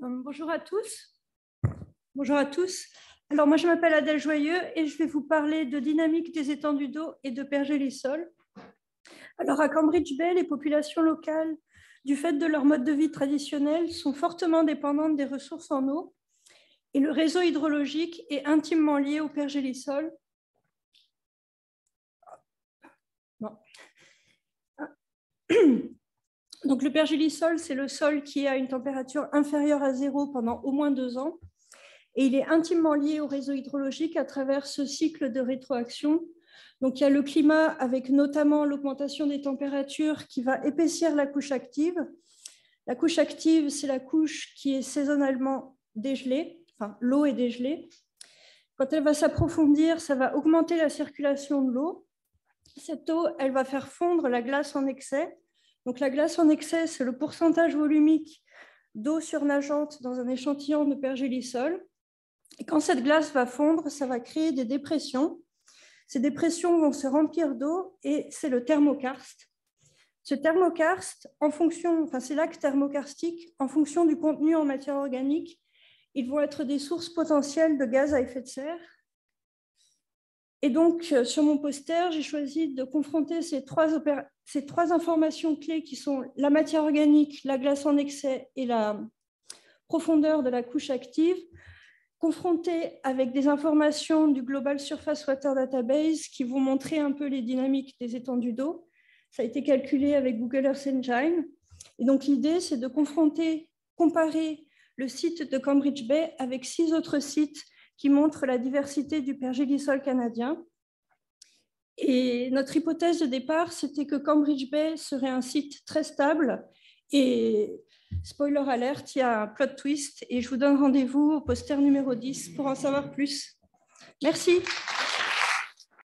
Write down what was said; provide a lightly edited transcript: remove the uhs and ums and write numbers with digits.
Bonjour à tous. Bonjour à tous. Alors, moi, je m'appelle Adèle Joyeux et je vais vous parler de dynamique des étendues d'eau et de pergélisol. Alors, à Cambridge Bay, les populations locales, du fait de leur mode de vie traditionnel, sont fortement dépendantes des ressources en eau et le réseau hydrologique est intimement lié au pergélisol. Non. Donc, le pergélisol, c'est le sol qui est à une température inférieure à 0 pendant au moins 2 ans. Et il est intimement lié au réseau hydrologique à travers ce cycle de rétroaction. Donc, il y a le climat avec notamment l'augmentation des températures qui va épaissir la couche active. La couche active, c'est la couche qui est saisonnalement dégelée, enfin, l'eau est dégelée. Quand elle va s'approfondir, ça va augmenter la circulation de l'eau. Cette eau, elle va faire fondre la glace en excès. Donc, la glace en excès, c'est le pourcentage volumique d'eau surnageante dans un échantillon de pergélisol. Et quand cette glace va fondre, ça va créer des dépressions. Ces dépressions vont se remplir d'eau et c'est le thermokarst. Ce thermokarst, ces lacs thermokarstiques, en fonction du contenu en matière organique, ils vont être des sources potentielles de gaz à effet de serre. Et donc, sur mon poster, j'ai choisi de confronter ces trois informations clés qui sont la matière organique, la glace en excès et la profondeur de la couche active, confronté avec des informations du Global Surface Water Database qui vont montrer un peu les dynamiques des étendues d'eau. Ça a été calculé avec Google Earth Engine. Et donc, l'idée, c'est de comparer le site de Cambridge Bay avec 6 autres sites qui montrent la diversité du pergélisol canadien. Et notre hypothèse de départ, c'était que Cambridge Bay serait un site très stable. Et spoiler alert, il y a un plot twist et je vous donne rendez-vous au poster numéro 10 pour en savoir plus. Merci.